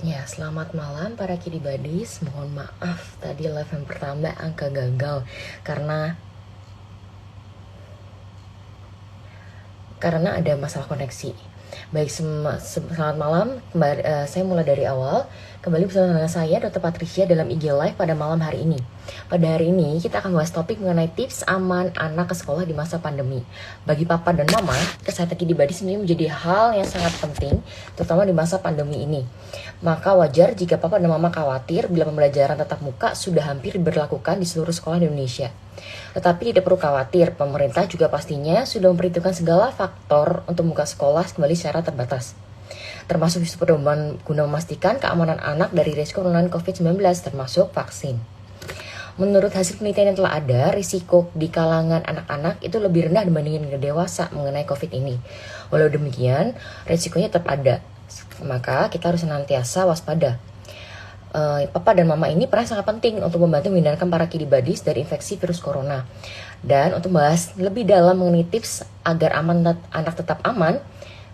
Ya, selamat malam para kidi badis. Mohon maaf tadi live yang pertama angka gagal karena ada masalah koneksi. Baik, selamat malam. Saya mulai dari awal. Kembali bersama dengan saya, Dr. Patricia, dalam IG Live pada malam hari ini. Pada hari ini, kita akan bahas topik mengenai tips aman anak ke sekolah di masa pandemi. Bagi papa dan mama, kesehatan kidi badi sebenarnya menjadi hal yang sangat penting, terutama di masa pandemi ini. Maka wajar jika papa dan mama khawatir bila pembelajaran tatap muka sudah hampir diberlakukan di seluruh sekolah di Indonesia. Tetapi tidak perlu khawatir, pemerintah juga pastinya sudah memperhitungkan segala faktor untuk membuka sekolah kembali secara terbatas. Termasuk pedoman guna memastikan keamanan anak dari risiko penularan COVID-19 termasuk vaksin. Menurut hasil penelitian yang telah ada, risiko di kalangan anak-anak itu lebih rendah dibandingkan dengan dewasa mengenai COVID ini. Walau demikian, risikonya tetap ada. Maka kita harus senantiasa waspada. Papa dan mama ini peran sangat penting untuk membantu menghindarkan para kidi badis dari infeksi virus corona. Dan untuk membahas lebih dalam mengenai tips agar anak tetap aman,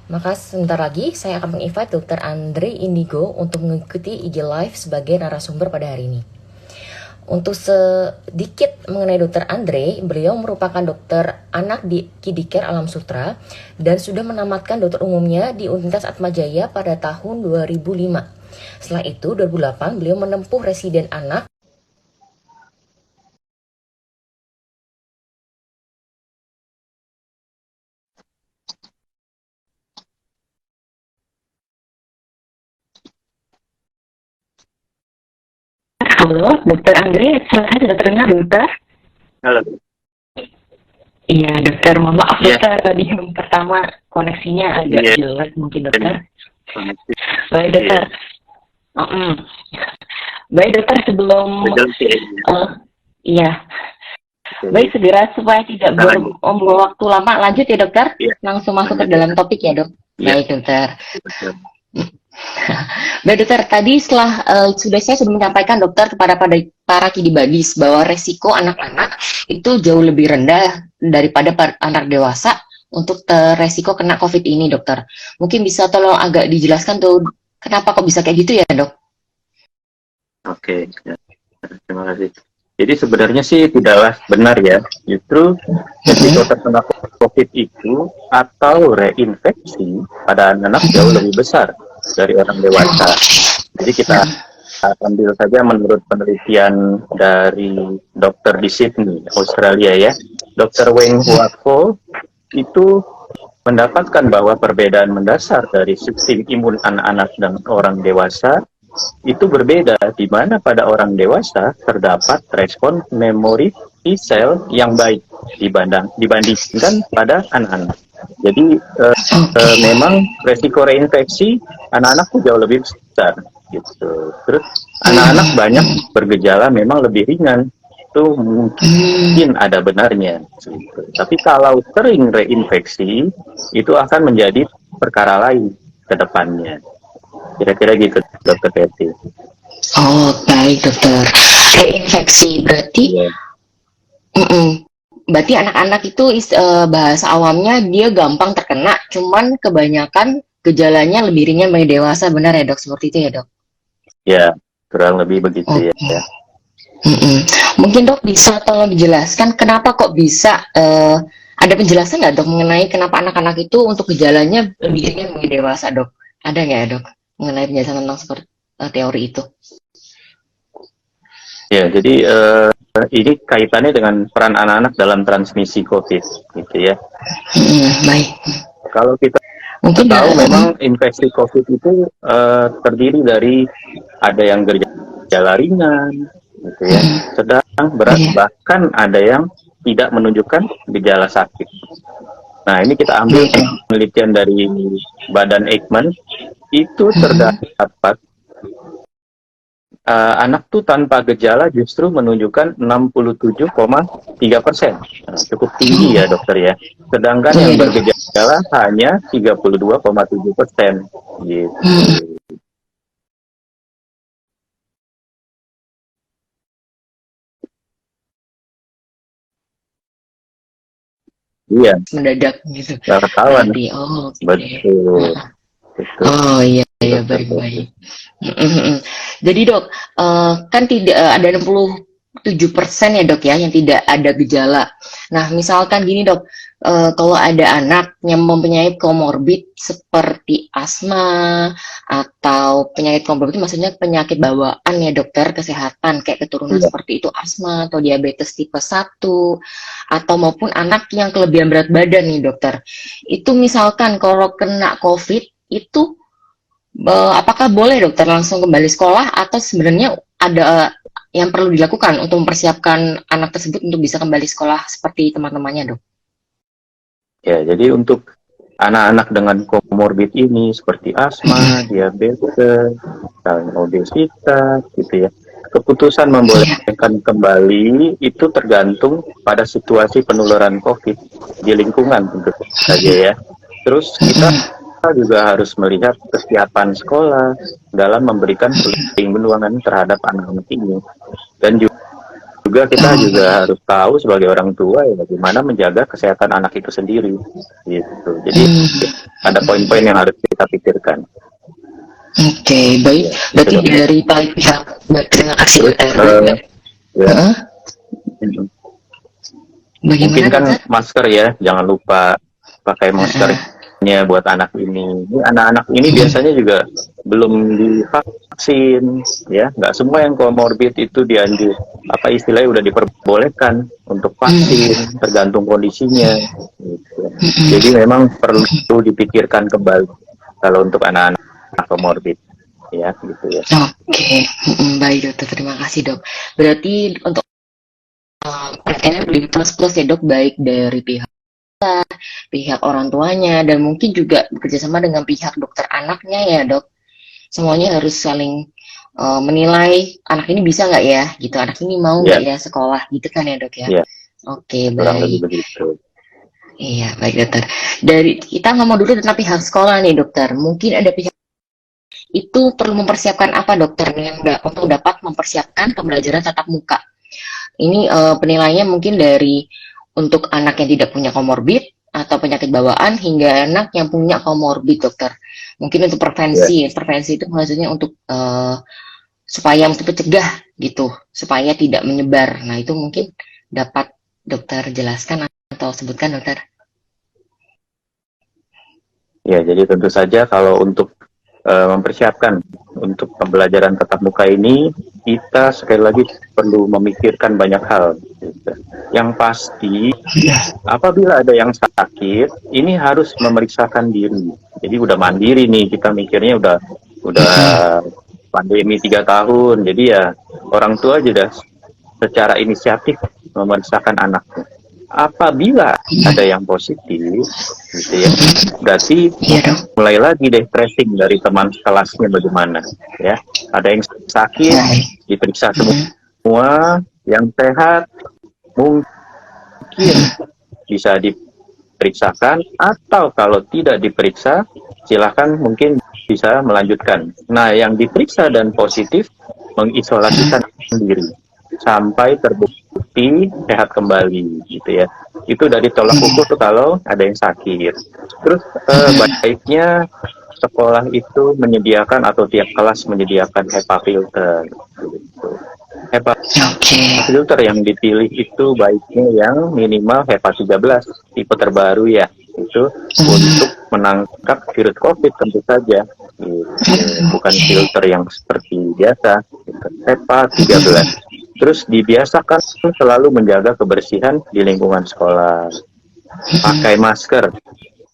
maka sebentar lagi saya akan menginvite Dr. Andre Indigo untuk mengikuti IG Live sebagai narasumber pada hari ini. Untuk sedikit mengenai Dr. Andre, beliau merupakan dokter anak di Kidicare Alam Sutra dan sudah menamatkan dokter umumnya di Universitas Atmajaya pada tahun 2005. Setelah itu, 2008, beliau menempuh residen anak Halo, Dokter Andre, saya sudah terdengar, Dokter? Halo. Iya, Dokter. Mohon maaf, Ya. Dokter. Tadi yang pertama koneksinya agak jelek mungkin, Dokter. Baik, Dokter. Baik, Dokter. Sebelum iya. Baik, segera supaya tidak membuang waktu lama. Lanjut ya, Dokter. Ya. Langsung masuk ke dalam topik ya, Dok. Ya. Baik, Dokter. Baik, Dokter, tadi setelah saya sudah menyampaikan, Dokter, kepada para kidi badis bahwa resiko anak-anak itu jauh lebih rendah daripada anak dewasa untuk resiko kena COVID ini, Dokter. Mungkin bisa tolong agak dijelaskan tuh kenapa kok bisa kayak gitu ya, Dok? Oke, ya. Terima kasih. Jadi sebenarnya sih tidaklah benar ya. Justru resiko terkena COVID itu atau reinfeksi pada anak jauh lebih besar dari orang dewasa. Jadi kita ambil saja menurut penelitian dari dokter di Sydney, Australia ya. Dr. Wayne Huatfo itu mendapatkan bahwa perbedaan mendasar dari sistem imun anak-anak dan orang dewasa itu berbeda, di mana pada orang dewasa terdapat respon memori T-cell yang baik dibandingkan pada anak-anak. Jadi memang resiko reinfeksi anak-anak jauh lebih besar gitu. Terus anak-anak banyak bergejala memang lebih ringan, itu mungkin ada benarnya gitu. Tapi kalau sering reinfeksi itu akan menjadi perkara lain ke depannya. Kira-kira gitu, Dokter Betty. Oh, baik, Dokter. Reinfeksi berarti berarti anak-anak itu bahasa awamnya dia gampang terkena, cuman kebanyakan gejalanya lebih ringan bagi dewasa, benar ya, Dok? Seperti itu ya, Dok? Ya, kurang lebih begitu ya. Mungkin, Dok, bisa tolong dijelaskan kenapa kok bisa ada penjelasan nggak, Dok, mengenai kenapa anak-anak itu untuk gejalanya lebih ringan bagi dewasa, Dok? Ada nggak ya, Dok, mengenai penjelasan tentang seperti teori itu? Ya, jadi ini kaitannya dengan peran anak-anak dalam transmisi COVID, gitu ya. Baik. Kalau kita tahu memang infeksi COVID itu terdiri dari ada yang gejala ringan, gitu ya, sedang, berat, bahkan ada yang tidak menunjukkan gejala sakit. Nah, ini kita ambil penelitian dari Badan Eijkman, itu terdapat anak tuh tanpa gejala justru menunjukkan 67,3%. Cukup tinggi ya, Dokter ya. Sedangkan yang bergejala hanya 32,7%. Gitu. Iya. Mendadak gitu. Nggak ketahuan. Betul. Betul. Oh iya. ya, dokter David. baik-baik. Jadi dok, kan tidak ada 67% ya dok ya yang tidak ada gejala. Nah misalkan gini dok, kalau ada anak yang mempunyai komorbid seperti asma atau penyakit komorbid, maksudnya penyakit bawaan ya dokter kesehatan kayak keturunan Iya. seperti itu asma atau diabetes tipe 1 atau maupun anak yang kelebihan berat badan nih dokter. Itu misalkan kalau kena COVID itu apakah boleh dokter langsung kembali sekolah atau sebenarnya ada yang perlu dilakukan untuk mempersiapkan anak tersebut untuk bisa kembali sekolah seperti teman-temannya dok? Ya, jadi untuk anak-anak dengan komorbid ini seperti asma, diabetes, obesitas, gitu ya. Keputusan Iya. membolehkan kembali itu tergantung pada situasi penularan COVID di lingkungan tentu saja ya. Terus kita juga harus melihat kesiapan sekolah dalam memberikan perlindungan terhadap anak-anak ini. Dan juga kita Oh, juga harus tahu sebagai orang tua ya bagaimana menjaga kesehatan anak itu sendiri gitu. Jadi ada poin-poin yang harus kita pikirkan. oke, baik. Ya, itu Berarti dokter. dari pihak, terima kasih Terus dokter. ya, Heeh, mungkin bagaimana kan dokter? masker ya, jangan lupa pakai maskernya buat anak ini. Ini anak-anak ini biasanya juga belum divaksin, ya. Nggak semua yang komorbid itu dianjur, apa istilahnya udah diperbolehkan untuk vaksin, tergantung kondisinya. Gitu. Jadi memang perlu dipikirkan kembali kalau untuk anak-anak komorbid, ya, gitu ya. Oke, baik dokter, terima kasih dok. Berarti untuk penelitiannya lebih plus ya dok, baik dari pihak orang tuanya dan mungkin juga bekerjasama dengan pihak dokter anaknya ya dok. Semuanya harus saling menilai anak ini bisa nggak ya, gitu. Anak ini mau nggak Ya, ya sekolah, gitu kan ya dok ya. ya, Oke, kurang lebih baik. begitu. Iya, baik dokter. Dari kita ngomong dulu tentang pihak sekolah nih dokter. Mungkin ada pihak itu perlu mempersiapkan apa dokter untuk dapat mempersiapkan pembelajaran tatap muka. Ini penilaiannya mungkin dari untuk anak yang tidak punya komorbid atau penyakit bawaan hingga anak yang punya komorbid dokter. Mungkin untuk Ya. prevensi itu maksudnya untuk supaya untuk mencegah gitu, supaya tidak menyebar. Nah itu mungkin dapat dokter jelaskan atau sebutkan dokter. Ya, jadi tentu saja kalau untuk mempersiapkan untuk pembelajaran tatap muka ini, kita sekali lagi perlu memikirkan banyak hal. Gitu. Yang pasti, apabila ada yang sakit, ini harus memeriksakan diri. Jadi udah mandiri nih, kita mikirnya udah pandemi 3 tahun, jadi ya orang tua sudah secara inisiatif memeriksakan anaknya. Apabila ada yang positif, gitu ya, berarti Iya dok. mulai lagi deh tracing dari teman kelasnya bagaimana, ya. Ada yang sakit, Baik. diperiksa semua, yang sehat mungkin bisa diperiksakan, atau kalau tidak diperiksa, silahkan mungkin bisa melanjutkan. Nah, yang diperiksa dan positif mengisolasikan diri sampai terbukti sehat kembali, gitu ya. Itu dari tolak ukur kalau ada yang sakit. Terus baiknya sekolah itu menyediakan atau tiap kelas menyediakan HEPA filter. Gitu. HEPA Oke. filter yang dipilih itu baiknya yang minimal HEPA 13 tipe terbaru ya. Itu untuk menangkap virus COVID tentu saja. Gitu. Bukan filter yang seperti biasa. HEPA 13. Terus dibiasakan selalu menjaga kebersihan di lingkungan sekolah. Pakai masker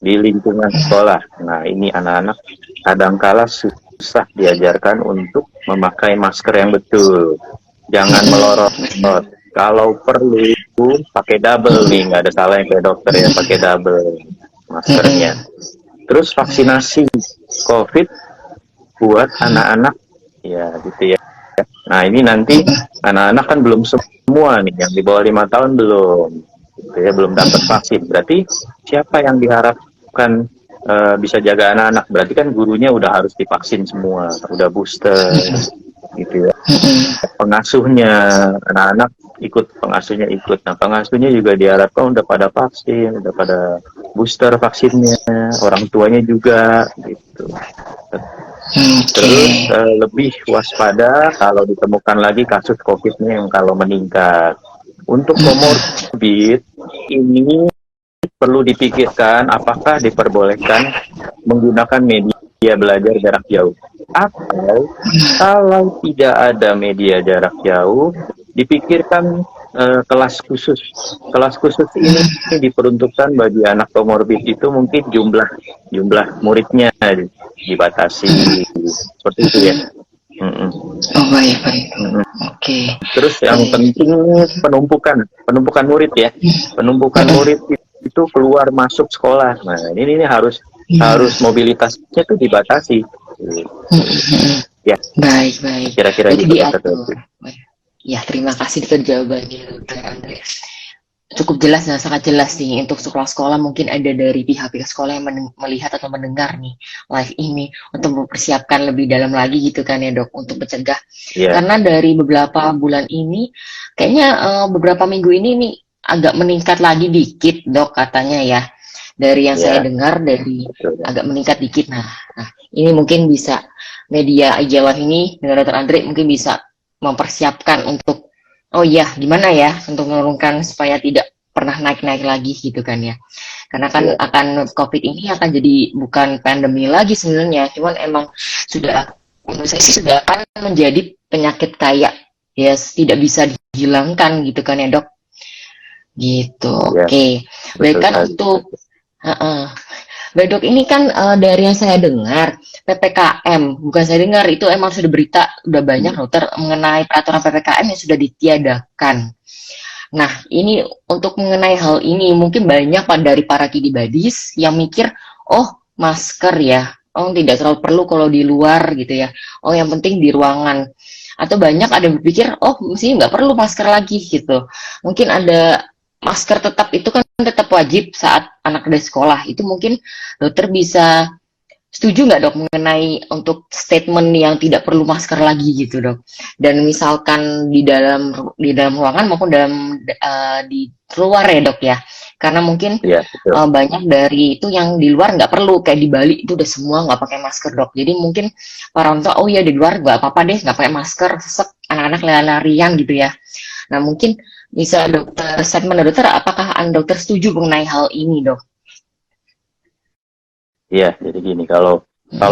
di lingkungan sekolah. Nah, ini anak-anak kadangkala susah diajarkan untuk memakai masker yang betul. Jangan melorot. Kalau perlu pakai double nih, nggak ada salahnya kayak dokter ya, pakai double maskernya. Terus vaksinasi COVID buat anak-anak ya gitu ya. Nah, ini nanti anak-anak kan belum semua nih, yang di bawah 5 tahun belum, gitu ya, belum dapat vaksin. Berarti siapa yang diharapkan bisa jaga anak-anak? Berarti kan gurunya udah harus divaksin semua, udah booster, gitu ya. Pengasuhnya, anak-anak ikut, pengasuhnya ikut. Nah, pengasuhnya juga diharapkan udah pada vaksin, udah pada booster vaksinnya, orang tuanya juga, gitu. Terus lebih waspada kalau ditemukan lagi kasus COVID-nya yang kalau meningkat. Untuk komorbid ini perlu dipikirkan apakah diperbolehkan menggunakan media belajar jarak jauh. Atau kalau tidak ada media jarak jauh, dipikirkan kelas khusus. Kelas khusus ini diperuntukkan bagi anak komorbid itu mungkin jumlah muridnya dibatasi seperti itu ya. Oh baik. Oke. Terus yang penting penumpukan murid ya. Penumpukan murid itu keluar masuk sekolah. Nah, ini harus mobilitasnya tuh dibatasi. Ya. Baik. Kira-kira Jadi gitu. diatur. Ya, terima kasih untuk jawabannya, Dokter Andre. Cukup jelas dan sangat jelas nih untuk sekolah-sekolah, mungkin ada dari pihak-pihak sekolah yang melihat atau mendengar nih live ini untuk mempersiapkan lebih dalam lagi gitu kan ya Dok, untuk mencegah. Karena dari beberapa bulan ini kayaknya beberapa minggu ini nih agak meningkat lagi dikit Dok katanya ya. Dari yang saya dengar agak meningkat dikit. Nah, ini mungkin bisa media Ijawah ini dengan Dokter Andre mungkin bisa mempersiapkan untuk gimana ya untuk menurunkan supaya tidak pernah naik-naik lagi gitu kan ya. Karena kan akan COVID ini akan jadi bukan pandemi lagi sebenarnya, cuman emang menurut saya sih sudah akan menjadi penyakit kayak ya tidak bisa dihilangkan gitu kan ya Dok. Gitu. Oke. Baik kan untuk Baik Dok, ini kan dari yang saya dengar PPKM, bukan saya dengar, itu emang sudah berita, udah banyak dokter mengenai peraturan PPKM yang sudah ditiadakan. Nah, ini untuk mengenai hal ini, mungkin banyak dari para kidi badis yang mikir, masker ya, tidak terlalu perlu kalau di luar gitu ya, yang penting di ruangan. Atau banyak ada yang berpikir, mesti nggak perlu masker lagi gitu. Mungkin ada masker tetap itu kan tetap wajib saat anak dari sekolah. Itu mungkin dokter bisa setuju nggak Dok mengenai untuk statement yang tidak perlu masker lagi gitu Dok. Dan misalkan di dalam ruangan maupun di luar ya Dok ya. Karena mungkin banyak dari itu yang di luar nggak perlu, kayak di Bali itu udah semua nggak pakai masker Dok. Jadi mungkin para orang tua di luar nggak apa-apa deh nggak pakai masker, sesek anak-anak lari-larian gitu ya. Nah mungkin bisa dokter statement dokter, apakah dokter setuju mengenai hal ini Dok? Iya, jadi gini, kalau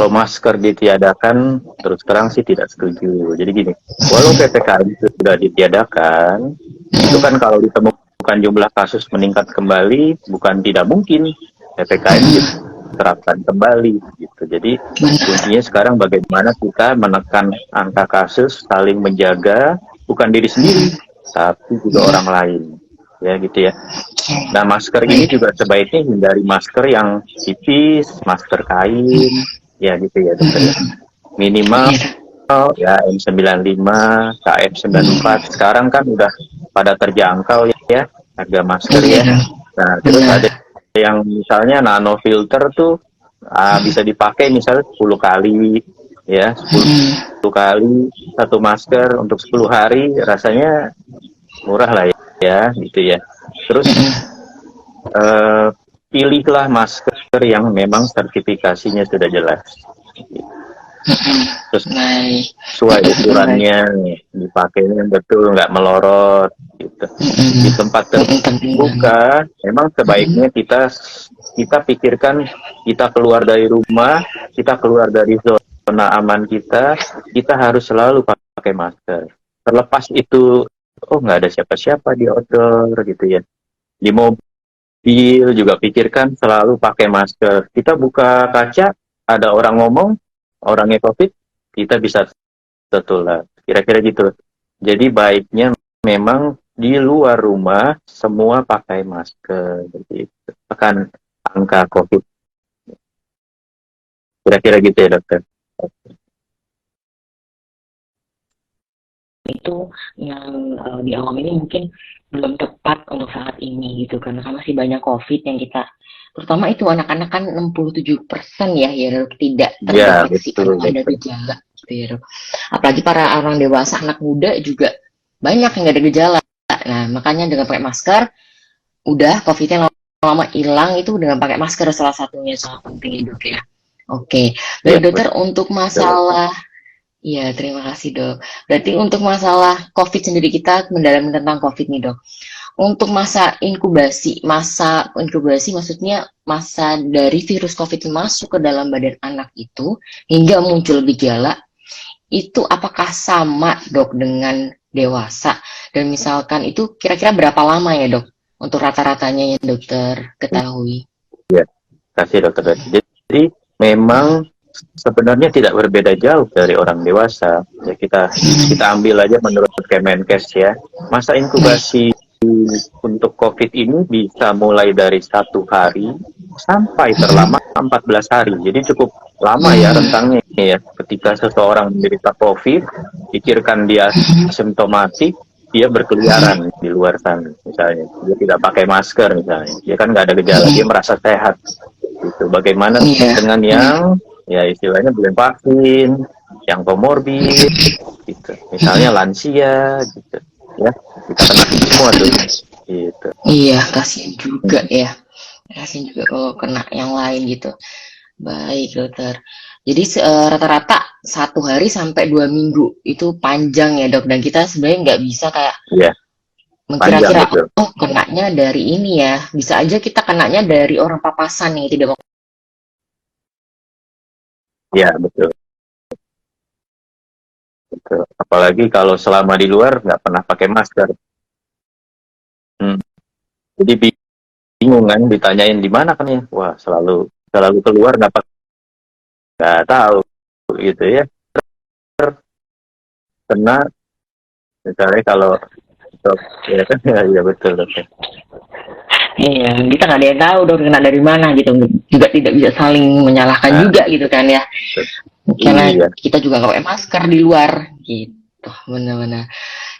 masker ditiadakan, terus terang sih tidak setuju. Jadi gini, walau PPKM itu sudah ditiadakan, itu kan kalau ditemukan jumlah kasus meningkat kembali, bukan tidak mungkin PPKM diterapkan kembali gitu. Jadi kuncinya sekarang bagaimana kita menekan angka kasus, saling menjaga, bukan diri sendiri, tapi juga orang lain. Ya gitu ya. Nah masker ini juga sebaiknya hindari masker yang tipis, masker kain, ya gitu ya dokter. Minimal ya N95, KF94. Sekarang kan udah pada terjangkau ya harga masker ya. Nah terus ada yang misalnya nano filter tuh bisa dipakai misalnya 10 kali ya, 10 kali satu masker untuk 10 hari, rasanya murah lah ya gitu ya. Terus pilihlah masker yang memang sertifikasinya sudah jelas. Terus sesuai ukurannya, dipakainya betul, nggak melorot gitu. Di tempat terbuka, memang sebaiknya kita pikirkan, kita keluar dari rumah, kita keluar dari zona aman kita harus selalu pakai masker. Terlepas itu nggak ada siapa-siapa di outdoor gitu ya. Di mobil juga pikirkan selalu pakai masker. Kita buka kaca, ada orang ngomong, orangnya COVID, kita bisa tertular. Kira-kira gitu. Jadi baiknya memang di luar rumah semua pakai masker. Jadi tekan angka COVID. Kira-kira gitu ya dokter. Itu yang di awal ini mungkin belum tepat untuk saat ini gitu karena masih banyak COVID yang kita, terutama itu anak-anak kan 67% ya Dok, tidak terdeteksi ada gejala gitu ya Dok. Apalagi para orang dewasa, anak muda juga banyak yang nggak ada gejala. Nah makanya dengan pakai masker udah COVID-nya lama-lama hilang, itu dengan pakai masker salah satunya sangat penting Dok ya. Oke, Iya, baik dokter untuk masalah, ya terima kasih dok. Berarti untuk masalah COVID sendiri kita mendalami tentang COVID nih dok. Untuk masa inkubasi maksudnya masa dari virus COVID masuk ke dalam badan anak itu hingga muncul gejala, itu apakah sama dok dengan dewasa? Dan misalkan itu kira-kira berapa lama ya dok? Untuk rata-ratanya yang dokter ketahui. kasih dokter. Jadi memang sebenarnya tidak berbeda jauh dari orang dewasa. Ya, kita ambil aja menurut Kemenkes ya. Masa inkubasi untuk COVID ini bisa mulai dari 1 hari sampai terlama 14 hari. Jadi cukup lama ya rentangnya ya. Ketika seseorang menderita COVID, pikirkan dia asimptomatik, dia berkeliaran di luar sana misalnya. Dia tidak pakai masker misalnya. Dia kan nggak ada gejala, dia merasa sehat. Gitu. Bagaimana dengan yang ya istilahnya belum vaksin, yang komorbid, gitu. Misalnya lansia, gitu. Ya, kita kena semua tuh. Gitu. Iya, kasihan juga ya. Kasihan juga kalau kena yang lain gitu. Baik dokter. Jadi rata-rata 1 hari sampai 2 minggu itu panjang ya dok. Dan kita sebenarnya nggak bisa kayak Iya, mengkira-kira, panjang, betul. oh kenanya dari ini ya. Bisa aja kita kenanya dari orang papasan nih, tidak. Iya, betul. Betul. Apalagi kalau selama di luar nggak pernah pakai masker. Jadi bingung kan, ditanyain di mana kan ya. Wah, selalu keluar nggak tahu gitu ya. Kena misalnya kalau ya kan ya betul. Iya, kita nggak ada yang tahu dong kena dari mana gitu. Juga tidak bisa saling menyalahkan juga gitu kan ya. Karena kita juga nggak pakai masker di luar gitu, benar-benar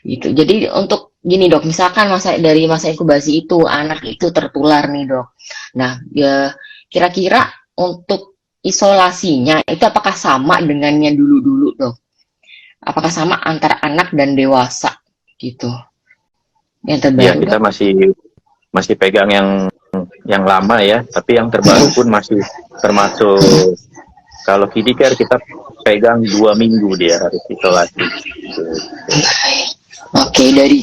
gitu. Jadi untuk gini dok, misalkan masa inkubasi itu anak itu tertular nih dok. Nah, ya kira-kira untuk isolasinya itu apakah sama dengannya dulu dok? Apakah sama antara anak dan dewasa gitu? Yang terbaru ya kita masih pegang yang lama ya, tapi yang terbaru pun masih termasuk. Kalau KidiCare kita pegang 2 minggu dia harus isolasi. Oke, dari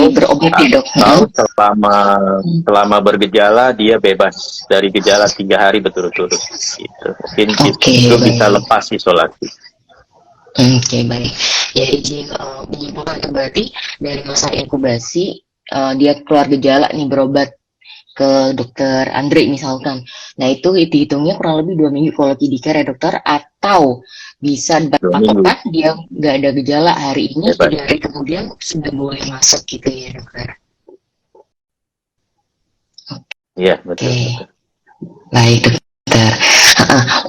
berobat ya dok. Selama bergejala dia bebas dari gejala 3 hari berturut-turut. Gitu. Mungkin itu bisa lepas isolasi. Oke, baik. Ya izin menyimpulkan berarti dari masa inkubasi dia keluar gejala nih berobat ke dokter Andre misalkan. Nah itu dihitungnya kurang lebih 2 minggu kalau KidiCare ya dokter, atau bisa patokan dia nggak ada gejala hari ini, 3 hari kemudian sudah boleh masuk gitu ya dokter. Iya betul. Baik dokter.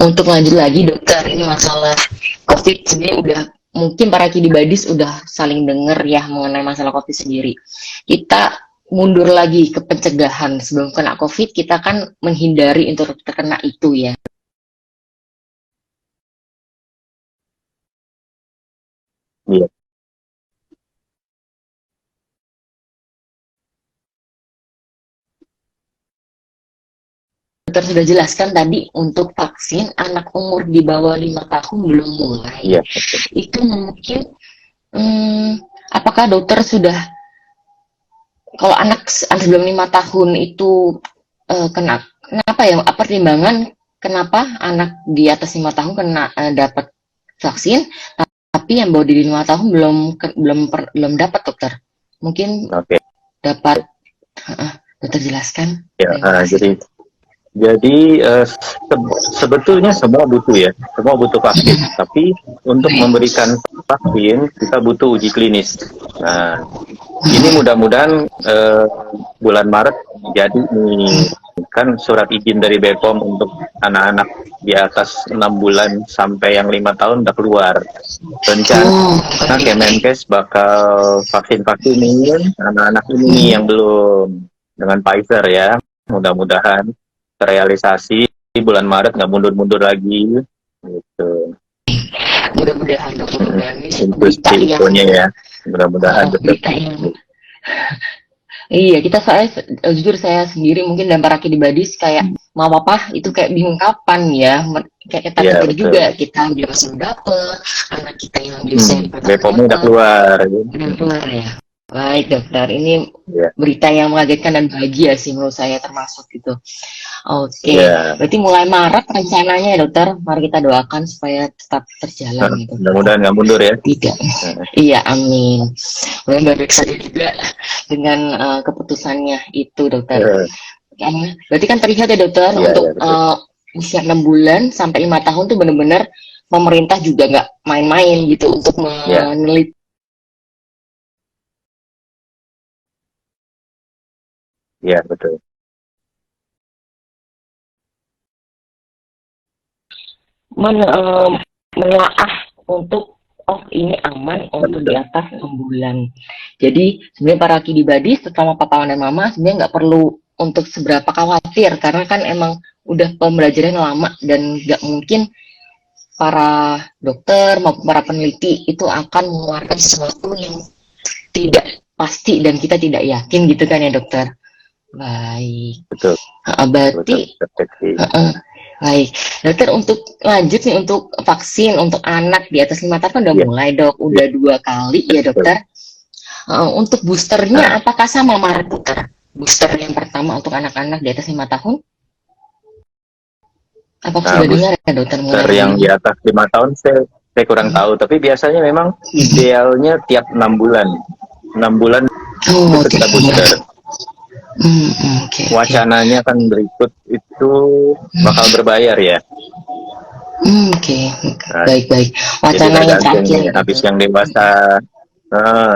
Untuk lanjut lagi dokter, ini masalah COVID sebenarnya udah mungkin para Kidibadis udah saling dengar ya mengenai masalah COVID sendiri. Kita mundur lagi ke pencegahan. Sebelum kena COVID, kita kan menghindari untuk terkena itu ya. Iya. Dokter sudah jelaskan tadi untuk vaksin anak umur di bawah 5 tahun belum mulai. Iya. Itu mungkin, apakah dokter sudah, kalau anak sebelum 5 tahun itu kenapa ya, pertimbangan kenapa anak di atas 5 tahun dapat vaksin, tapi yang bawah dari 5 tahun belum dapat dokter? Mungkin dapat, dokter jelaskan. Ya, jadi sebetulnya semua butuh vaksin, tapi untuk memberikan vaksin kita butuh uji klinis. Nah, ini mudah-mudahan bulan Maret jadi kan surat izin dari BPOM untuk anak-anak di atas 6 bulan sampai yang 5 tahun udah keluar. Rencana Kemenkes bakal vaksin ini anak-anak ini yang belum dengan Pfizer ya, mudah-mudahan terrealisasi di bulan Maret, nggak mundur-mundur lagi gitu. Mudah-mudahan ya, mudah-mudahan iya, kita jujur saya sendiri mungkin dan para Kidibadis kayak mau apa itu kayak bingung kapan ya. Kayak kata Iya, tadi betul. juga, kita dewasa udah dapet, anak kita yang dewasa BPOM udah keluar. udah keluar ya. Baik dokter, ini Ya, berita yang mengagetkan dan bahagia sih menurut saya termasuk gitu. Oke, ya. berarti mulai Maret rencananya ya dokter. Mari kita doakan supaya tetap terjalan gitu. Mudah-mudahan nggak mundur ya. Tidak. Iya, amin. Mudah baik saja juga dengan keputusannya itu dokter. Berarti kan terlihat ya dokter, Iya, untuk iya, usia 6 bulan sampai 5 tahun tuh benar-benar pemerintah juga nggak main-main gitu untuk Iya. meneliti. Iya, betul. Menelaah untuk ini aman untuk di atas 6 bulan. Jadi sebenarnya para kidibadi setelah papa dan mama sebenarnya nggak perlu untuk seberapa khawatir, karena kan emang udah pembelajaran lama dan nggak mungkin para dokter maupun para peneliti itu akan mengeluarkan sesuatu yang tidak pasti dan kita tidak yakin gitu kan ya dokter. Baik. Betul. Berarti Betul. baik, dokter, untuk lanjut nih untuk vaksin untuk anak di atas 5 tahun kan udah mulai dok, udah 2 kali ya dokter. Untuk boosternya apakah sama Maret dokter? Booster yang pertama untuk anak-anak di atas 5 tahun? Apakah sudah dengar ya dokter? Booster yang di atas 5 tahun saya kurang tahu, tapi biasanya memang idealnya tiap 6 bulan. 6 bulan itu kita booster. Wacananya kan berikut itu bakal berbayar ya. Baik. Wacana yang terakhir. Habis yang dewasa,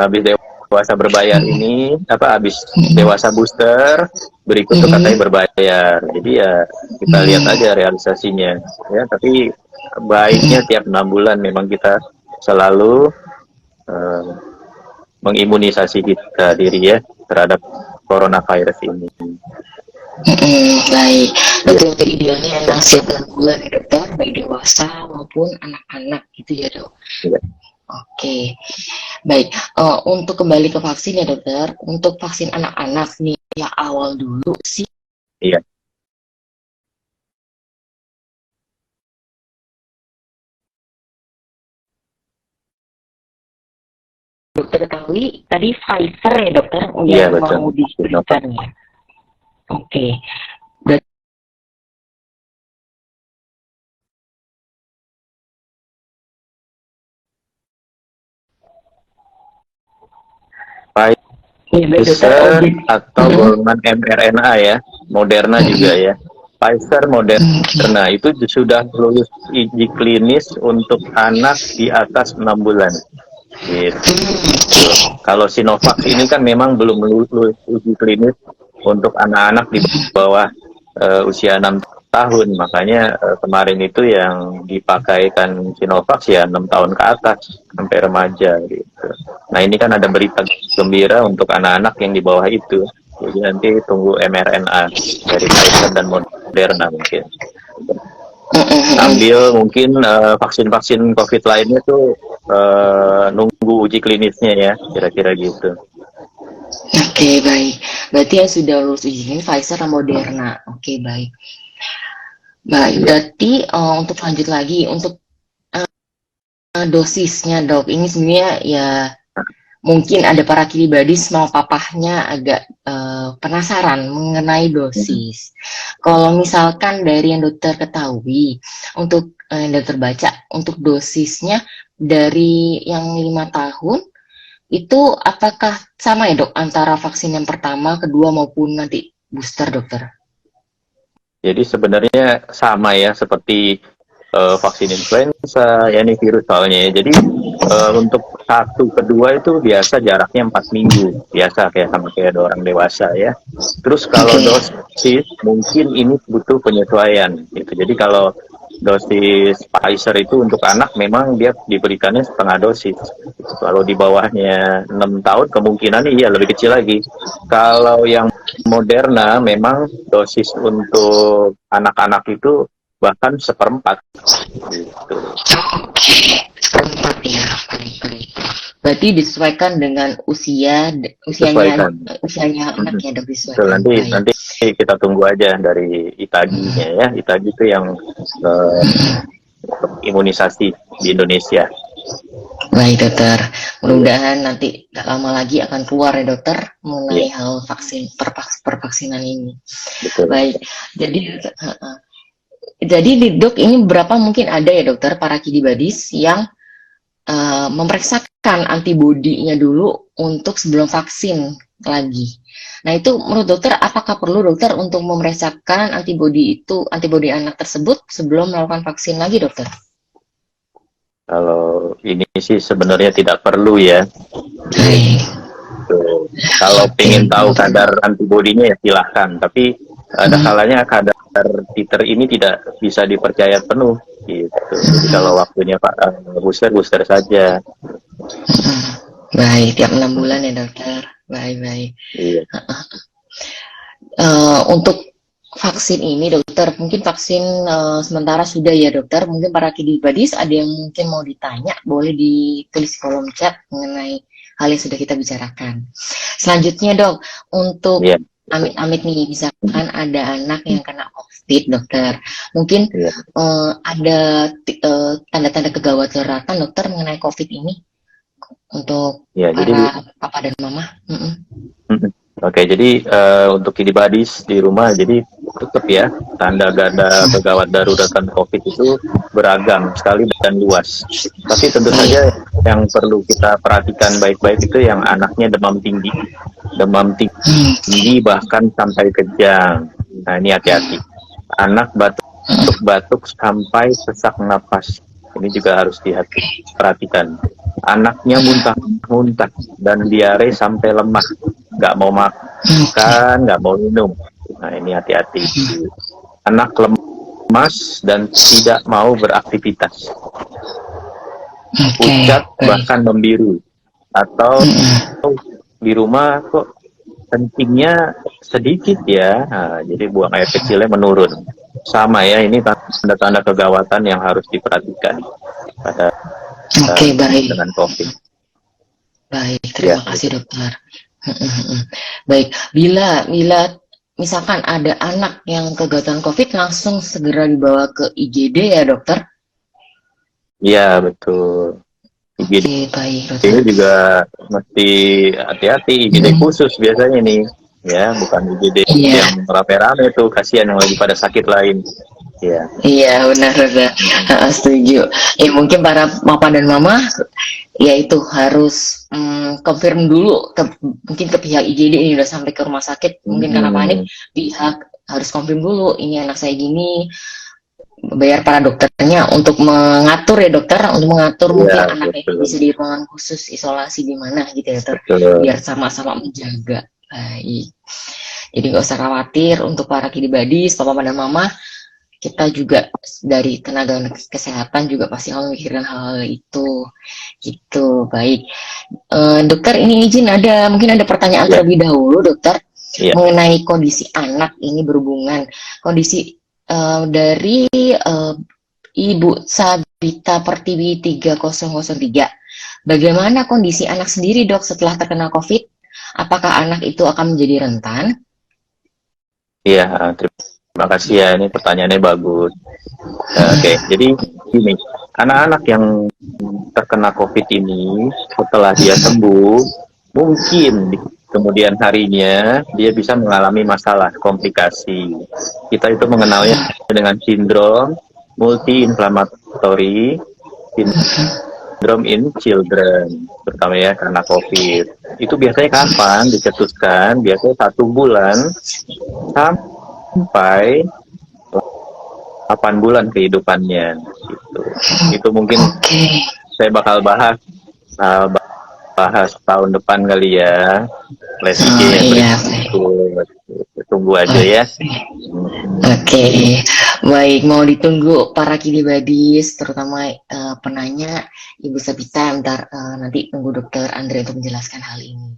habis dewasa berbayar ini, habis dewasa booster, berikut tuh katanya berbayar. Jadi ya kita lihat aja realisasinya. Ya, tapi baiknya tiap 6 bulan memang kita selalu mengimunisasi kita diri ya terhadap coronavirus ini. Baik, betul, idealnya yang setiap 6 bulan ya dokter, baik dewasa maupun anak-anak gitu ya dok. Ya. Oke, baik. Untuk kembali ke vaksin ya dokter, untuk vaksin anak-anak nih ya awal dulu sih. Iya. Dokter ketahui tadi Pfizer ya dokter Iya, yang betul. mau diberikan ya. Oke. Pfizer atau golongan mRNA ya, Moderna juga ya. Pfizer, Moderna itu sudah lulus uji klinis untuk anak di atas 6 bulan. Gitu. Kalau Sinovac ini kan memang belum lulus uji klinis untuk anak-anak di bawah usia 6 tahun, makanya kemarin itu yang dipakaikan Sinovac ya 6 tahun ke atas sampai remaja gitu. Nah ini kan ada berita gembira untuk anak-anak yang di bawah itu, jadi nanti tunggu mRNA dari Pfizer dan Moderna mungkin. Sambil mungkin vaksin-vaksin COVID lainnya tuh nunggu uji klinisnya ya, kira-kira gitu. Oke, baik. Berarti yang sudah lulus uji klinis Pfizer dan Moderna. Oke, baik. Baik, berarti untuk lanjut lagi untuk dosisnya dok, ini sebenarnya ya mungkin ada para kidibadis mau papahnya agak penasaran mengenai dosis. Kalau misalkan dari yang dokter ketahui, untuk yang dokter baca, untuk dosisnya dari yang 5 tahun itu apakah sama ya dok antara vaksin yang pertama, kedua maupun nanti booster dokter? Jadi sebenarnya sama ya seperti vaksin influenza, ya ini virus soalnya ya. Jadi untuk 1 ke 2 itu biasa jaraknya 4 minggu, biasa kayak sama kayak orang dewasa ya. Terus kalau dosis mungkin ini butuh penyesuaian gitu. Jadi kalau dosis Pfizer itu untuk anak memang dia diberikannya setengah dosis. Kalau di bawahnya 6 tahun kemungkinan iya lebih kecil lagi. Kalau yang Moderna memang dosis untuk anak-anak itu bahkan 1/4 gitu. Oke, 1/4 ya. Berarti disesuaikan dengan usianya anaknya dok, disesuaikan. Nanti kita tunggu aja dari Itagi-nya ya. Itagi itu yang imunisasi di Indonesia. Baik dokter, mudah-mudahan nanti gak lama lagi akan keluar ya dokter mengenai hal vaksin pervaksinan ini. Betul. Baik, jadi di dok ini berapa mungkin ada ya dokter para kidibadis yang memeriksakan antibodinya dulu untuk sebelum vaksin lagi. Nah itu menurut dokter apakah perlu dokter untuk memeriksakan antibodi anak tersebut sebelum melakukan vaksin lagi dokter? Kalau ini sih sebenarnya tidak perlu ya. Kalau ingin tahu kadar antibodinya ya silahkan. Tapi ada kalanya kadar titer ini tidak bisa dipercaya penuh. Gitu. Jadi kalau waktunya booster saja. Baik, tiap 6 bulan ya dokter. Baik. Iya. Untuk vaksin ini dokter, mungkin vaksin sementara sudah ya dokter. Mungkin para kidibadis ada yang mungkin mau ditanya, boleh ditulis di kolom chat mengenai hal yang sudah kita bicarakan. Selanjutnya dok, untuk amit-amit nih, misalkan ada anak yang kena COVID dokter, mungkin ada tanda-tanda kegawatan dokter mengenai COVID ini untuk para papa dan mama. Oke, jadi untuk kidibadis di rumah, jadi tetap ya tanda kegawat daruratan COVID itu beragam sekali dan luas. Tapi tentu saja yang perlu kita perhatikan baik-baik itu yang anaknya demam tinggi bahkan sampai kejang. Nah ini hati-hati. Anak batuk sampai sesak napas. Ini juga harus diperhatikan. Anaknya muntah dan diare sampai lemah, nggak mau makan, nggak mau minum. Nah ini hati-hati. Anak lemas dan tidak mau beraktivitas, pucat bahkan membiru, atau di rumah kok kencingnya sedikit ya. Nah, jadi buang air kecilnya menurun. Sama ya, ini tanda-tanda kegawatan yang harus diperhatikan pada baik. dengan COVID. Baik, terima kasih dokter. Baik, bila misalkan ada anak yang kegawatan COVID, langsung segera dibawa ke IGD ya dokter? Iya betul. IGD baik dokter. Ini juga mesti hati-hati, IGD khusus biasanya nih. Ya, bukan IGD yang rame-rame tuh, kasihan yang lagi pada sakit lain. Iya benar. Setuju. Mungkin para papa dan mama yaitu harus confirm dulu mungkin ke pihak IGD ini udah sampai ke rumah sakit, mungkin karena panik, pihak harus confirm dulu ini anak saya gini, bayar para dokternya untuk mengatur ya dokter, untuk mengatur mungkin anaknya bisa di ruangan khusus isolasi di mana gitu ya dokter, biar sama-sama menjaga. Baik, jadi nggak usah khawatir untuk para kidibadis, papa dan mama. Kita juga dari tenaga kesehatan juga pasti akan memikirkan hal itu, gitu. Baik, dokter ini izin mungkin ada pertanyaan terlebih dahulu dokter mengenai kondisi anak ini berhubungan kondisi dari Ibu Sabita Pertiwi 3003. Bagaimana kondisi anak sendiri dok setelah terkena COVID? Apakah anak itu akan menjadi rentan? Iya, terima kasih ya, ini pertanyaannya bagus. Oke, jadi gini, anak-anak yang terkena COVID ini setelah dia sembuh, mungkin di kemudian harinya dia bisa mengalami masalah komplikasi. Kita itu mengenalnya dengan sindrom multi-inflammatory syndrome in children, terutama ya karena COVID. Itu biasanya kapan dicetuskan? Biasanya 1 bulan sampai 8 bulan kehidupannya. Gitu. Itu mungkin saya bakal bahas tahun depan kali ya. Tunggu aja ya. Baik, mau ditunggu para kidibadis, terutama penanya Ibu Sabita, nanti tunggu dokter Andre untuk menjelaskan hal ini.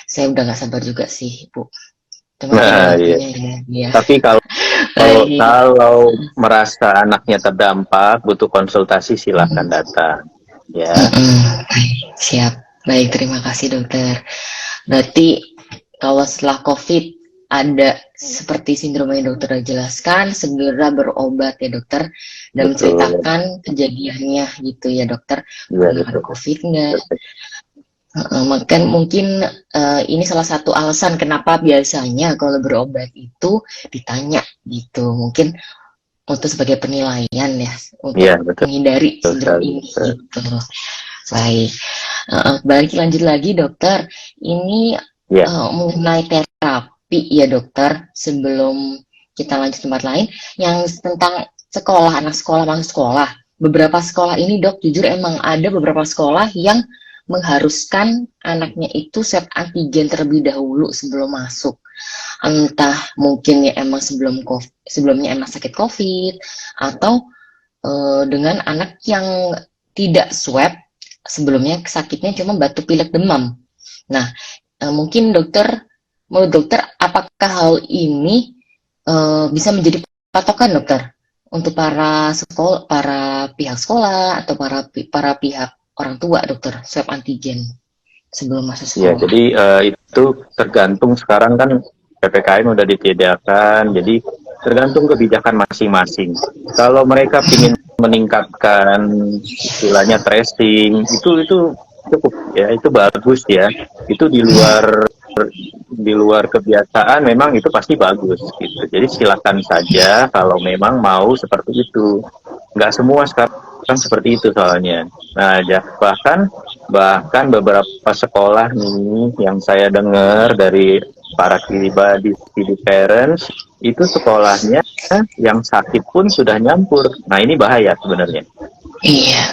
Saya udah gak sabar juga sih, Bu. Tapi kalau merasa anaknya terdampak, butuh konsultasi, silahkan datang. Ya. Siap. Baik, terima kasih dokter. Berarti kalau setelah COVID ada seperti sindrom yang dokter jelaskan, segera berobat ya dokter, dan Betul. menceritakan kejadiannya gitu ya dokter, Iya, pernah ada betul. COVID nggak? Mungkin ini salah satu alasan kenapa biasanya kalau berobat itu ditanya gitu, mungkin untuk sebagai penilaian ya, Iya, untuk betul. menghindari Betul sindrom sekali. ini gitu. Baik, balik lanjut lagi dokter, ini Iya, mengenai terapi ya dokter, sebelum kita lanjut tempat lain, yang tentang sekolah, anak sekolah masuk sekolah. Beberapa sekolah ini dok, jujur emang ada beberapa sekolah yang mengharuskan anaknya itu swab antigen terlebih dahulu sebelum masuk. Entah mungkin ya emang sebelumnya emang sakit COVID, atau dengan anak yang tidak swab sebelumnya sakitnya cuma batuk pilek demam. Nah, mungkin menurut dokter, apakah hal ini bisa menjadi patokan dokter untuk para pihak sekolah atau para pihak orang tua dokter swab antigen sebelum masuk iya. sekolah? Jadi itu tergantung, sekarang kan PPKM udah ditiadakan, jadi tergantung kebijakan masing-masing. Kalau mereka ingin meningkatkan istilahnya tracing, itu cukup ya, itu bagus ya. Itu di luar kebiasaan, memang itu pasti bagus gitu. Jadi silakan saja kalau memang mau seperti itu. Nggak semua sekarang seperti itu soalnya. Nah, bahkan beberapa sekolah nih yang saya dengar dari para kiddy parents, itu sekolahnya yang sakit pun sudah nyampur. Nah, ini bahaya sebenarnya. Iya,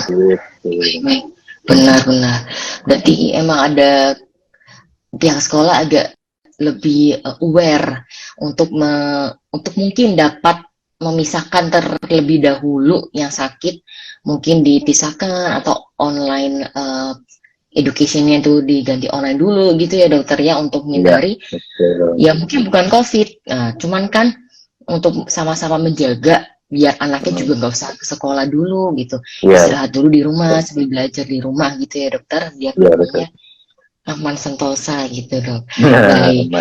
Gitu. benar-benar. Berarti emang ada pihak sekolah agak lebih aware untuk untuk mungkin dapat memisahkan terlebih dahulu yang sakit, mungkin dipisahkan atau online education-nya itu diganti online dulu gitu ya dokter ya, untuk menghindari ya mungkin bukan COVID. Nah, cuman kan untuk sama-sama menjaga biar anaknya juga nggak usah ke sekolah dulu gitu, istirahat dulu di rumah sambil belajar di rumah gitu ya dokter, biar pokoknya aman sentosa gitu dok. Baik.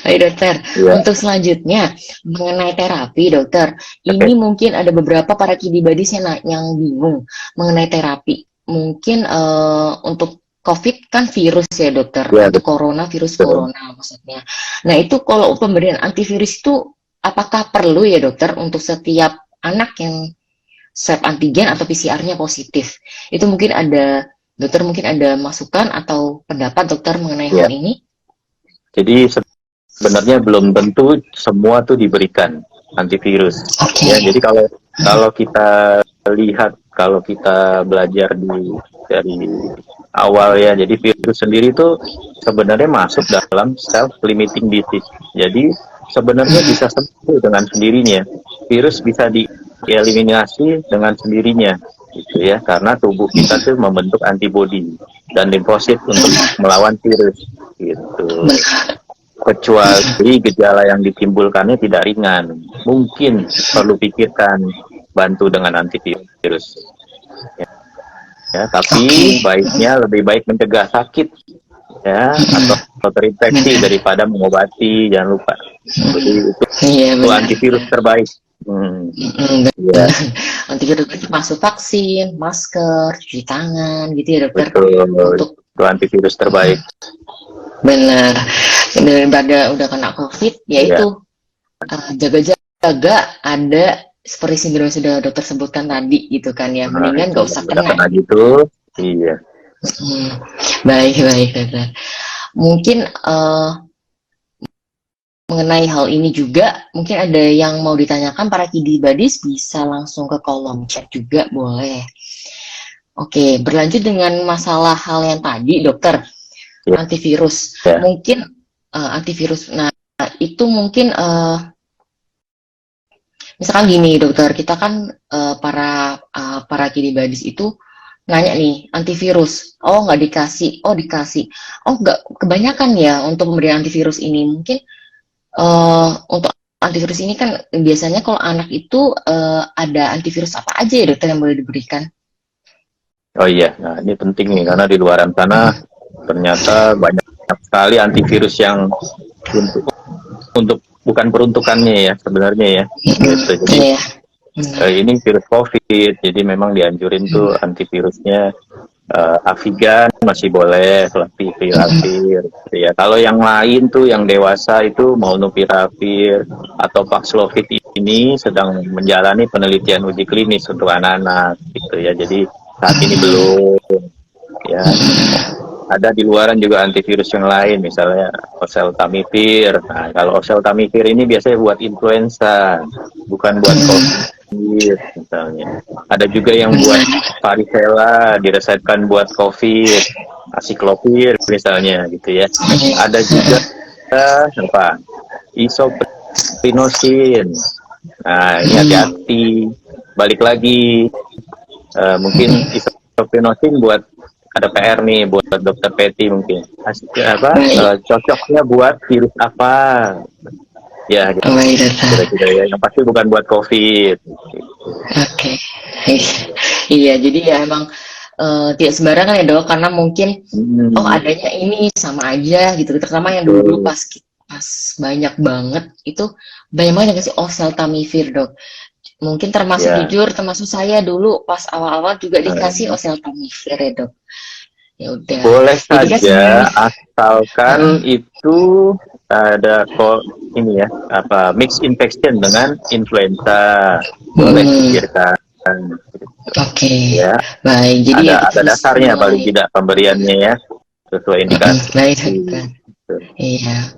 Baik dokter, untuk selanjutnya mengenai terapi dokter, ini mungkin ada beberapa para kiddy buddies yang bingung mengenai terapi. Mungkin untuk COVID kan virus ya dokter, untuk virus corona maksudnya. Nah itu kalau pemberian antivirus itu apakah perlu ya dokter untuk setiap anak yang swab antigen atau PCR-nya positif? Itu mungkin ada dokter, mungkin ada masukan atau pendapat dokter mengenai hal ini? Jadi sebenarnya belum tentu semua tuh diberikan antivirus. Ya, jadi kalau kita lihat, kalau kita belajar dari awal ya, jadi virus sendiri tuh sebenarnya masuk dalam self-limiting disease. Jadi sebenarnya bisa sembuh dengan sendirinya. Virus bisa dieliminasi dengan sendirinya, gitu ya, karena tubuh kita tuh membentuk antibodi dan limfosit untuk melawan virus, gitu. Kecuali gejala yang ditimbulkannya tidak ringan, mungkin perlu pikirkan bantu dengan antivirus. Ya, tapi baiknya lebih baik mencegah sakit ya, atau terinfeksi daripada mengobati. Jangan lupa. Jadi itu antivirus terbaik. Ya. Antivirus masuk vaksin, masker, cuci tangan gitu ya dokter. Betul. Itu antivirus terbaik. Benar. Daripada udah kena COVID, yaitu jaga-jaga ada seperti sindrom yang sudah dokter sebutkan tadi gitu kan ya, mendingan nggak usah kena gitu. Iya. Baik dokter. Mungkin mengenai hal ini juga mungkin ada yang mau ditanyakan para kiddy buddies, bisa langsung ke kolom chat juga boleh. Oke, berlanjut dengan masalah hal yang tadi dokter, antivirus. Mungkin antivirus, nah itu mungkin misalkan gini dokter, kita kan para kiddy buddies itu nanya nih antivirus, oh nggak dikasih, oh dikasih, oh nggak, kebanyakan ya untuk pemberian antivirus ini. Mungkin untuk antivirus ini kan biasanya kalau anak itu ada antivirus apa aja ya dokter yang boleh diberikan? Oh iya, nah ini penting nih, karena di luar sana ternyata banyak sekali antivirus yang untuk bukan peruntukannya ya sebenarnya ya. Gitu. Jadi Iya, benar. ini virus COVID, jadi memang dianjurin tuh antivirusnya Avigan masih boleh, Flavipiravir. Gitu ya. Kalau yang lain tuh yang dewasa itu Molnupiravir atau Paxlovid ini sedang menjalani penelitian uji klinis untuk anak-anak gitu ya. Jadi saat ini belum ya. Ada di luaran juga antivirus yang lain, misalnya oseltamivir. Nah, kalau oseltamivir ini biasanya buat influenza, bukan buat COVID misalnya. Ada juga yang buat varicella, diresepkan buat COVID, acyclovir misalnya gitu ya. Ada juga apa? Isoprinosin. Nah, ini hati-hati. Balik lagi, mungkin isoprinosin buat ada PR nih buat dokter Peti mungkin. Cocoknya buat virus apa? Ya, Baik, dokter. kira-kira ya. Yang pasti bukan buat COVID. Oke. Iya, jadi ya emang tidak sembarangan ya dok, karena mungkin adanya ini sama aja gitu. Terutama yang dulu pas banyak banget itu banyak banget yang kasih oseltamivir dok. Mungkin termasuk jujur, termasuk saya dulu pas awal-awal juga dikasih oseltamivir ya dok. Ya udah. Boleh Jadi saja, kan asalkan itu ada kok ini ya, apa mix infection dengan influenza, boleh dipikirkan. Oke. Ya. Baik. Jadi ada dasarnya paling tidak pemberiannya ya, sesuai indikasi. Baik, iya.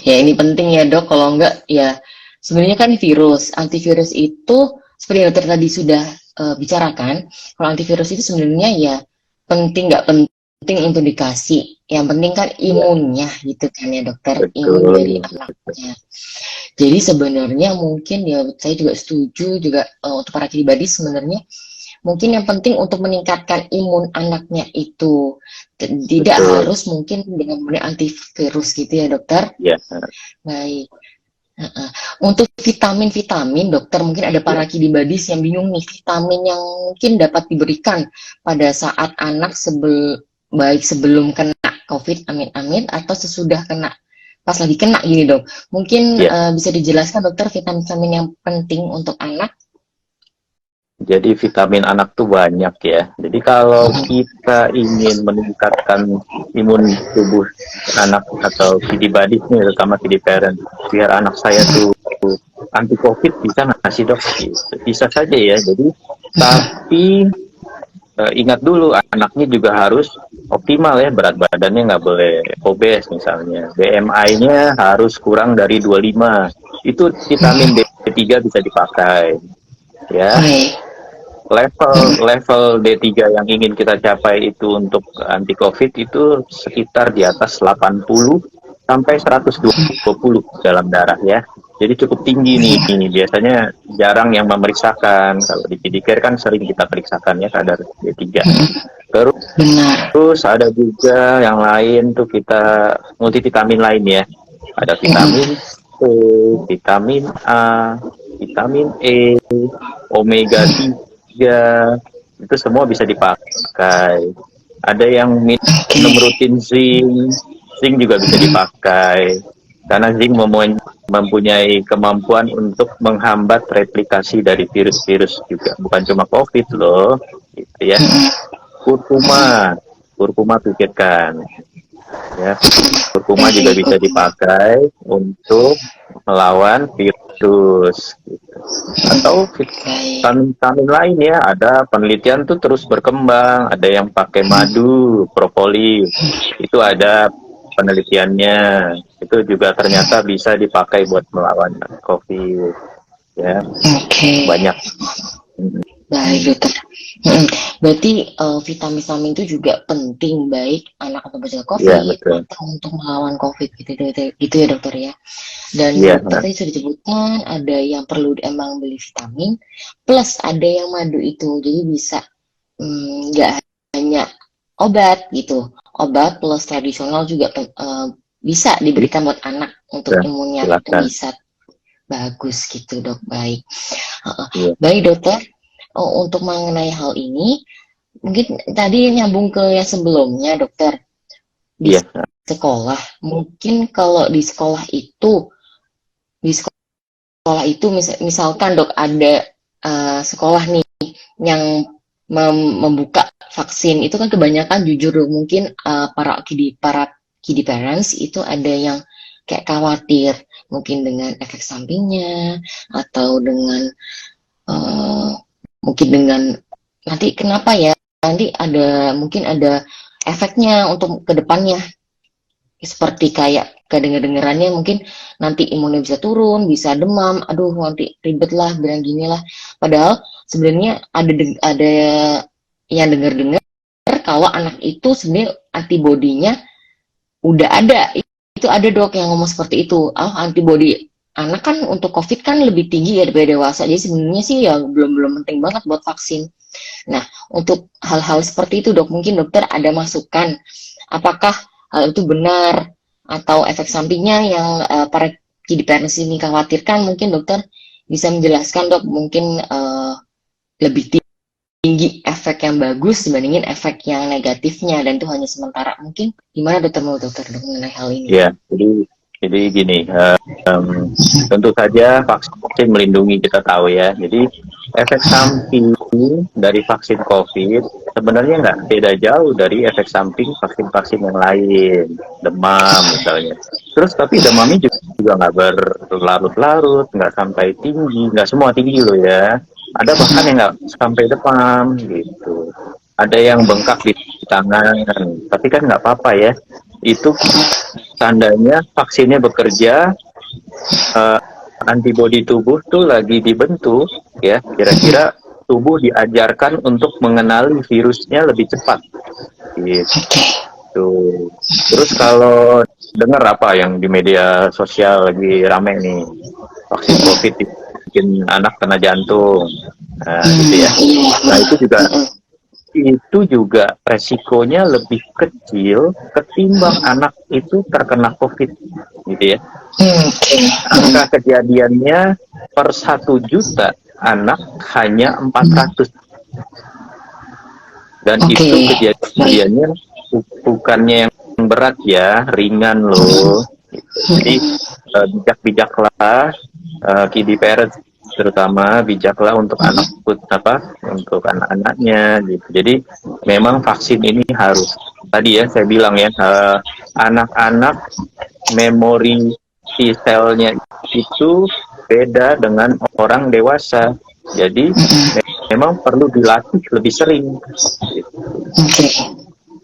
Ya ini penting ya dok, kalau enggak ya sebenarnya kan antivirus itu seperti yang dokter tadi sudah bicarakan, kalau antivirus itu sebenarnya ya penting nggak penting untuk dikasih, yang penting kan imunnya gitu kan ya dokter. Betul. Imun dari anaknya. Jadi sebenarnya mungkin ya saya juga setuju juga untuk para pribadi sebenarnya mungkin yang penting untuk meningkatkan imun anaknya itu tidak harus mungkin dengan menggunakan antivirus gitu ya dokter. Ya. Baik. Untuk vitamin dokter, mungkin ada para kidibadis yang bingung nih, vitamin yang mungkin dapat diberikan pada saat anak baik sebelum kena COVID, amin atau sesudah kena, pas lagi kena gini dok. Mungkin bisa dijelaskan dokter vitamin yang penting untuk anak. Jadi vitamin anak tuh banyak ya. Jadi kalau kita ingin meningkatkan imun tubuh anak atau kiddy body nih, terutama kiddy parent, biar anak saya tuh anti COVID, bisa nggak sih dok? Bisa saja ya. Jadi tapi ingat dulu anaknya juga harus optimal ya, berat badannya nggak boleh obes misalnya. BMI-nya harus kurang dari 25. Itu vitamin D3 bisa dipakai. Ya. Level D3 yang ingin kita capai itu untuk anti COVID itu sekitar di atas 80 sampai 120 dalam darah ya. Jadi cukup tinggi nih. Biasanya jarang yang memeriksakan. Kalau di Kidicare kan sering kita periksakan ya kadar D3. Terus ada juga yang lain tuh kita multivitamin lain ya. Ada vitamin C, vitamin A, vitamin E, omega 3. Itu semua bisa dipakai. Ada yang minum rutin zinc juga bisa dipakai karena zinc mempunyai kemampuan untuk menghambat replikasi dari virus-virus juga, bukan cuma COVID loh gitu ya. Kurkuma pikirkan ya, kurkuma juga bisa dipakai untuk melawan virus gitu. Atau vitamin lain ya, ada penelitian tuh terus berkembang, ada yang pakai madu, propolis, itu ada penelitiannya, itu juga ternyata bisa dipakai buat melawan COVID ya. Banyak. Baik dokter. Berarti vitamin itu juga penting baik anak untuk mencegah COVID atau untuk melawan COVID gitu ya dokter ya. Dan dokter tadi sudah disebutkan ada yang perlu emang beli vitamin plus ada yang madu itu, jadi bisa nggak hanya obat gitu, obat plus tradisional juga bisa diberikan buat anak untuk imunnya itu bisa bagus gitu dok. Baik. Baik dokter. Untuk mengenai hal ini, mungkin tadi nyambung ke yang sebelumnya, dokter. Bisa sekolah, mungkin kalau di sekolah itu, di sekolah itu misalkan dok ada sekolah nih yang membuka vaksin, itu kan kebanyakan jujur dok, mungkin para kiddie parents itu ada yang kayak khawatir mungkin dengan efek sampingnya atau dengan mungkin dengan nanti kenapa ya, nanti ada mungkin ada efeknya untuk kedepannya, seperti kayak kedengerannya mungkin nanti imunnya bisa turun, bisa demam, aduh nanti ribet lah, bilang gini lah. Padahal sebenarnya ada yang dengar kalau anak itu sebenarnya antibodinya udah ada. Itu ada dok yang ngomong seperti itu. Antibodi anak kan untuk COVID kan lebih tinggi ya daripada dewasa. Jadi sebenarnya sih ya belum penting banget buat vaksin. Nah, untuk hal-hal seperti itu dok, mungkin dokter ada masukan. Apakah hal itu benar atau efek sampingnya yang para kiddie parents ini khawatirkan? Mungkin dokter bisa menjelaskan dok, mungkin lebih tinggi efek yang bagus dibandingin efek yang negatifnya, dan itu hanya sementara. Mungkin gimana dokter mengenai hal ini? Ya, jadi gini, tentu saja vaksin melindungi, kita tahu ya. Jadi efek samping dari vaksin COVID sebenarnya nggak beda jauh dari efek samping vaksin-vaksin yang lain, demam misalnya. Terus tapi demamnya juga nggak berlarut-larut, nggak sampai tinggi, nggak semua tinggi loh ya. Ada bahkan yang nggak sampai demam gitu. Ada yang bengkak di tangan, tapi kan nggak apa-apa ya. Itu tandanya vaksinnya bekerja, antibodi tubuh tuh lagi dibentuk ya, kira-kira tubuh diajarkan untuk mengenali virusnya lebih cepat gitu. Terus kalau dengar apa yang di media sosial lagi rame nih, vaksin COVID bikin anak kena jantung, gitu ya. Nah itu juga resikonya lebih kecil ketimbang anak itu terkena COVID, gitu ya. Angka kejadiannya per 1 juta anak hanya 400. Dan itu kejadiannya bukannya yang berat ya, ringan loh. Jadi bijak-bijaklah, kiddie parents terutama bijaklah untuk untuk anak-anaknya gitu. Jadi memang vaksin ini harus, tadi ya saya bilang ya, anak-anak memori T-selnya itu beda dengan orang dewasa. Jadi memang perlu dilatih lebih sering gitu.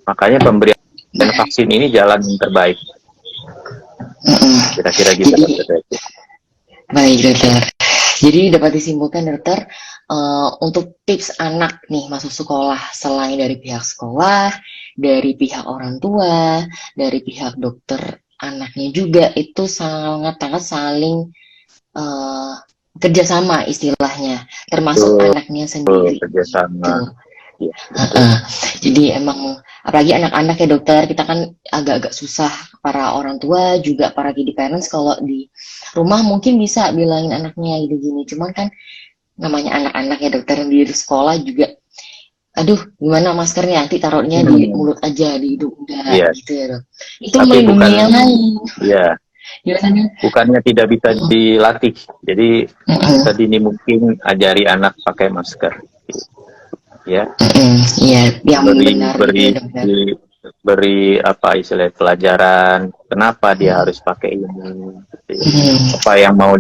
Makanya pemberian vaksin ini jalan yang terbaik. Kira-kira gitu. Baik dokter. Jadi dapat disimpulkan dokter, untuk tips anak nih masuk sekolah, selain dari pihak sekolah, dari pihak orang tua, dari pihak dokter anaknya juga, itu sangat-sangat saling kerjasama istilahnya, termasuk anaknya sendiri. Kerjasama. Jadi emang apalagi anak-anak ya dokter, kita kan agak-agak susah, para orang tua juga para kiddie parents kalau di rumah mungkin bisa bilangin anaknya gini-gini, cuman kan namanya anak-anak ya dokter, yang di sekolah juga aduh gimana maskernya, nanti taruhnya di mulut aja, di hidung enggak, gitu ya dok. Itu melindungi yang lain. Iya. Bukannya tidak bisa dilatih, jadi sedini mungkin ajari anak pakai masker. Ya, yang beri apa istilah pelajaran, kenapa dia harus pakai ini, apa yang mau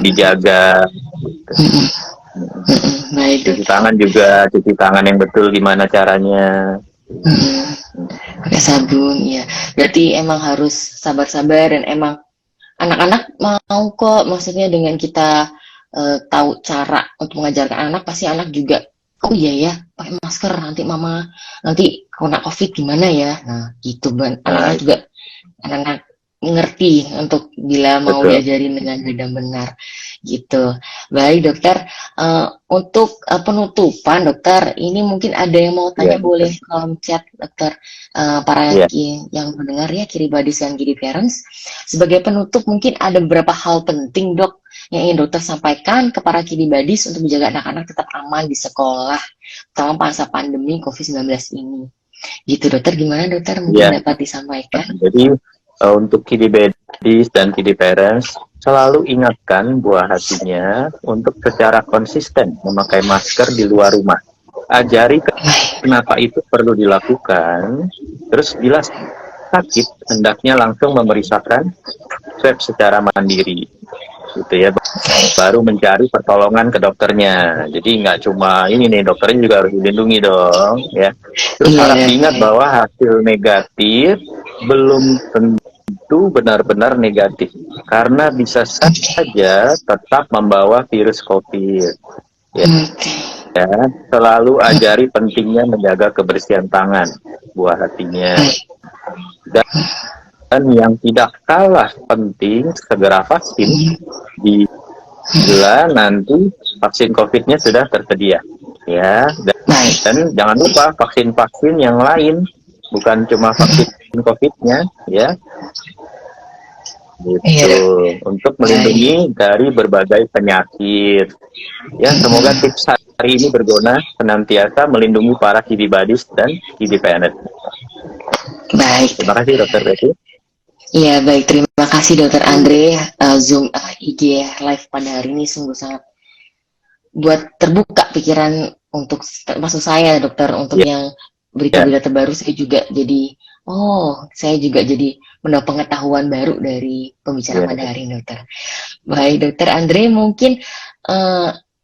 dijaga. Cuci tangan juga, cuci tangan yang betul gimana caranya. Pakai sabun ya. Berarti emang harus sabar-sabar, dan emang anak-anak mau kok, maksudnya dengan kita tahu cara untuk mengajarkan anak, pasti anak juga oh iya ya, pakai masker, nanti mama nanti kena COVID gimana ya. Nah gitu kan, anak-anak juga anak-anak ngerti untuk bila mau diajarin dengan benar gitu. Baik dokter, untuk penutupan dokter, ini mungkin ada yang mau tanya, boleh kolom chat dokter, para yang mendengar ya, Kiribadis dan kiddie parents. Sebagai penutup mungkin ada beberapa hal penting dok yang ingin dokter sampaikan ke para Kiribadis untuk menjaga anak-anak tetap aman di sekolah, terutama masa pandemi COVID-19 ini. Gitu dokter, gimana dokter? Ya, Mungkin dapat disampaikan? jadi untuk kiddy buddies dan kiddy parents, selalu ingatkan buah hatinya untuk secara konsisten memakai masker di luar rumah. Ajari Baik, kenapa itu perlu dilakukan, terus bila sakit, hendaknya langsung memeriksakan swab secara mandiri. Gitu ya, baru mencari pertolongan ke dokternya. Jadi nggak cuma ini nih, dokternya juga harus dilindungi dong ya. Terus iya harap diingat baik, bahwa hasil negatif belum tentu benar-benar negatif, karena bisa saja tetap membawa virus COVID ya. oke, Selalu ajari pentingnya menjaga kebersihan tangan, buah hatinya. baik, Dan yang tidak kalah penting, segera vaksin bila nanti vaksin COVID-nya sudah tersedia ya. baik, Dan jangan lupa vaksin-vaksin yang lain, bukan cuma vaksin COVID-nya ya, iya gitu, untuk melindungi dari berbagai penyakit ya. Semoga tips hari ini berguna, senantiasa melindungi para kiddy buddies dan kiddy parents. baik. Terima kasih Dokter Betty. Iya baik, terima kasih dokter Andre. Zoom IG live pada hari ini sungguh sangat buat terbuka pikiran untuk maksud saya dokter, untuk Ya, yang berita-berita terbaru. Saya juga jadi saya juga jadi mendapat pengetahuan baru dari pembicaraan pada ya, hari ini dokter. Baik dokter Andre, mungkin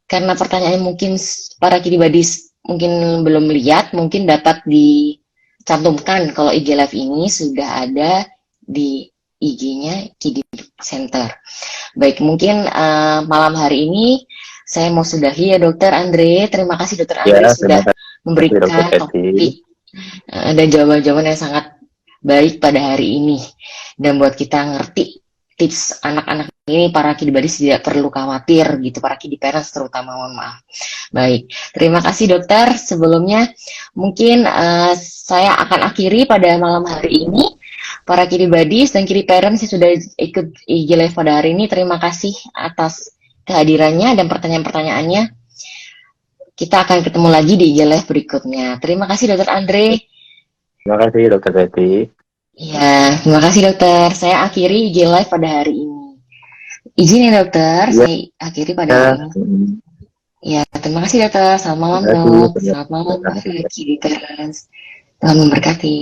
karena pertanyaan mungkin para kiddy buddies mungkin belum lihat, mungkin dapat dicantumkan kalau IG live ini sudah ada di IG-nya Kiddy Center. Baik, mungkin malam hari ini saya mau sudahi ya dokter Andre. Terima kasih dokter Andre ya, sudah terima kasih memberikan Dokter Betty. topik dan jawaban-jawaban yang sangat baik pada hari ini. Dan buat kita ngerti tips anak-anak ini, para kiddy buddies tidak perlu khawatir gitu, para kiddy parents terutama, mohon maaf. Baik, terima kasih dokter. Sebelumnya mungkin saya akan akhiri pada malam hari ini. Para kiddy buddies dan kiddy parents yang sudah ikut IG live pada hari ini, terima kasih atas kehadirannya dan pertanyaan-pertanyaannya. Kita akan ketemu lagi di IG live berikutnya. Terima kasih dokter Andre. Terima kasih Dokter Betty. Ya, terima kasih dokter. Saya akhiri IG live pada hari ini. Izin ya dokter, Ya, saya akhiri pada hari ini. Ya, terima kasih dokter. Selamat malam terima kasih. dok. Selamat malam para kiddy parents. Tuhan memberkati.